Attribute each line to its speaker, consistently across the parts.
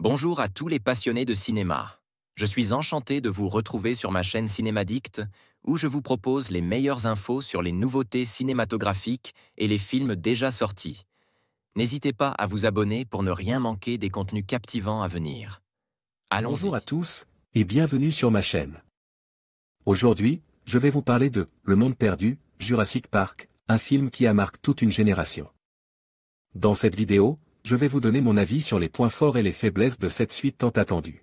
Speaker 1: Bonjour à tous les passionnés de cinéma. Je suis enchanté de vous retrouver sur ma chaîne Cinémadicte, où je vous propose les meilleures infos sur les nouveautés cinématographiques et les films déjà sortis. N'hésitez pas à vous abonner pour ne rien manquer des contenus captivants à venir. Allons-y.
Speaker 2: Bonjour à tous, et bienvenue sur ma chaîne. Aujourd'hui, je vais vous parler de Le Monde Perdu, Jurassic Park, un film qui a marqué toute une génération. Dans cette vidéo, je vais vous donner mon avis sur les points forts et les faiblesses de cette suite tant attendue.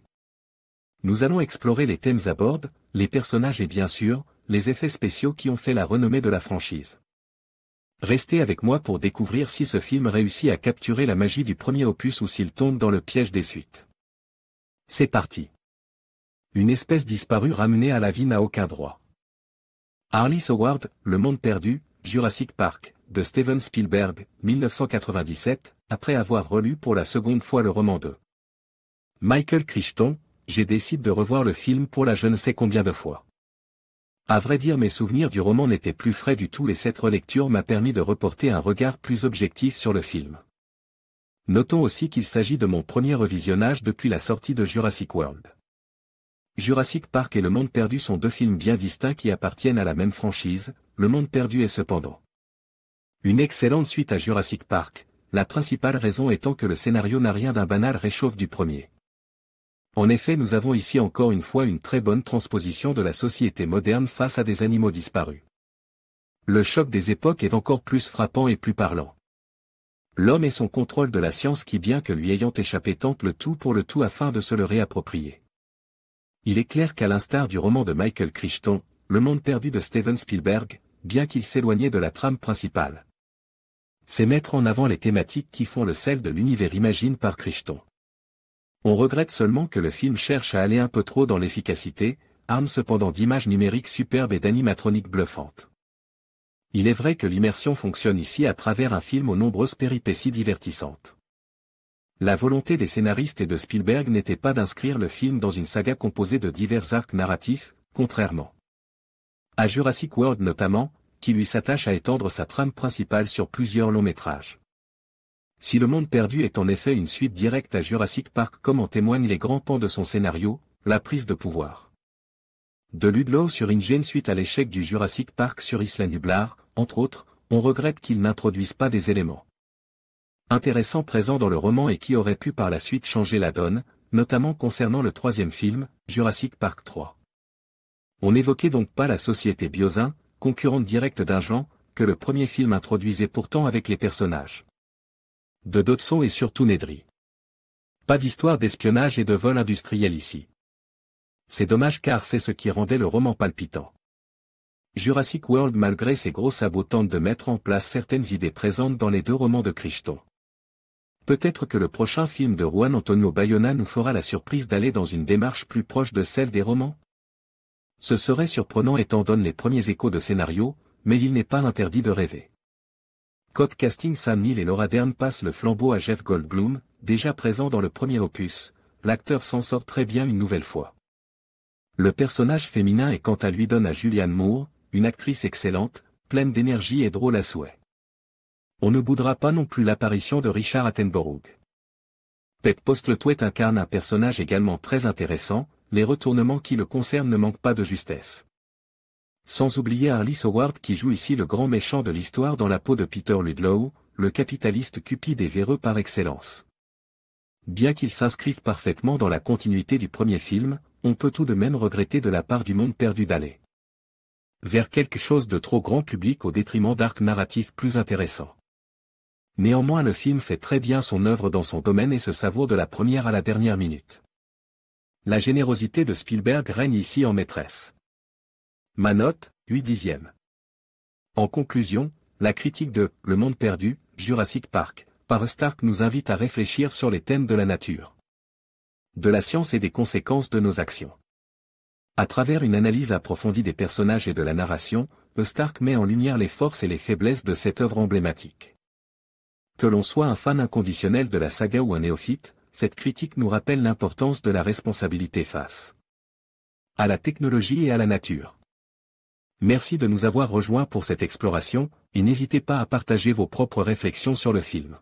Speaker 2: Nous allons explorer les thèmes à bord, les personnages et bien sûr, les effets spéciaux qui ont fait la renommée de la franchise. Restez avec moi pour découvrir si ce film réussit à capturer la magie du premier opus ou s'il tombe dans le piège des suites. C'est parti. Une espèce disparue ramenée à la vie n'a aucun droit. Arliss Howard, Le Monde Perdu, Jurassic Park, de Steven Spielberg, 1997, après avoir relu pour la seconde fois le roman de Michael Crichton, j'ai décidé de revoir le film pour la je ne sais combien de fois. À vrai dire, mes souvenirs du roman n'étaient plus frais du tout et cette relecture m'a permis de reporter un regard plus objectif sur le film. Notons aussi qu'il s'agit de mon premier revisionnage depuis la sortie de Jurassic World. Jurassic Park et Le Monde Perdu sont deux films bien distincts qui appartiennent à la même franchise. Le Monde Perdu est cependant une excellente suite à Jurassic Park, la principale raison étant que le scénario n'a rien d'un banal réchauffe du premier. En effet, nous avons ici encore une fois une très bonne transposition de la société moderne face à des animaux disparus. Le choc des époques est encore plus frappant et plus parlant. L'homme et son contrôle de la science qui, bien que lui ayant échappé, tente le tout pour le tout afin de se le réapproprier. Il est clair qu'à l'instar du roman de Michael Crichton, Le Monde Perdu de Steven Spielberg, bien qu'il s'éloignait de la trame principale, c'est mettre en avant les thématiques qui font le sel de l'univers imaginé par Crichton. On regrette seulement que le film cherche à aller un peu trop dans l'efficacité, arme cependant d'images numériques superbes et d'animatroniques bluffantes. Il est vrai que l'immersion fonctionne ici à travers un film aux nombreuses péripéties divertissantes. La volonté des scénaristes et de Spielberg n'était pas d'inscrire le film dans une saga composée de divers arcs narratifs, contrairement à Jurassic World notamment, qui lui s'attache à étendre sa trame principale sur plusieurs longs métrages. Si Le Monde Perdu est en effet une suite directe à Jurassic Park comme en témoignent les grands pans de son scénario, la prise de pouvoir de Ludlow sur InGen suite à l'échec du Jurassic Park sur Isla Nublar, entre autres, on regrette qu'ils n'introduisent pas des éléments intéressants présents dans le roman et qui auraient pu par la suite changer la donne, notamment concernant le troisième film, Jurassic Park 3. On n'évoquait donc pas la société Biosyn, concurrente directe d'Ingen, que le premier film introduisait pourtant avec les personnages de Dodson et surtout Nedry. Pas d'histoire d'espionnage et de vol industriel ici. C'est dommage car c'est ce qui rendait le roman palpitant. Jurassic World malgré ses gros sabots tente de mettre en place certaines idées présentes dans les deux romans de Crichton. Peut-être que le prochain film de Juan Antonio Bayona nous fera la surprise d'aller dans une démarche plus proche de celle des romans. Ce serait surprenant étant donné les premiers échos de scénario, mais il n'est pas interdit de rêver. Côté casting, Sam Neill et Laura Dern passent le flambeau à Jeff Goldblum, déjà présent dans le premier opus, l'acteur s'en sort très bien une nouvelle fois. Le personnage féminin est quant à lui donne à Julianne Moore, une actrice excellente, pleine d'énergie et drôle à souhait. On ne boudra pas non plus l'apparition de Richard Attenborough. Pete Postlethwaite incarne un personnage également très intéressant, les retournements qui le concernent ne manquent pas de justesse. Sans oublier Arliss Howard qui joue ici le grand méchant de l'histoire dans la peau de Peter Ludlow, le capitaliste cupide et véreux par excellence. Bien qu'il s'inscrive parfaitement dans la continuité du premier film, on peut tout de même regretter de la part du Monde Perdu d'aller vers quelque chose de trop grand public au détriment d'arcs narratifs plus intéressants. Néanmoins, le film fait très bien son œuvre dans son domaine et se savoure de la première à la dernière minute. La générosité de Spielberg règne ici en maîtresse. Ma note, 8/10. En conclusion, la critique de Le Monde Perdu, Jurassic Park, par Stark nous invite à réfléchir sur les thèmes de la nature, de la science et des conséquences de nos actions. À travers une analyse approfondie des personnages et de la narration, Stark met en lumière les forces et les faiblesses de cette œuvre emblématique. Que l'on soit un fan inconditionnel de la saga ou un néophyte, cette critique nous rappelle l'importance de la responsabilité face à la technologie et à la nature. Merci de nous avoir rejoints pour cette exploration, et n'hésitez pas à partager vos propres réflexions sur le film.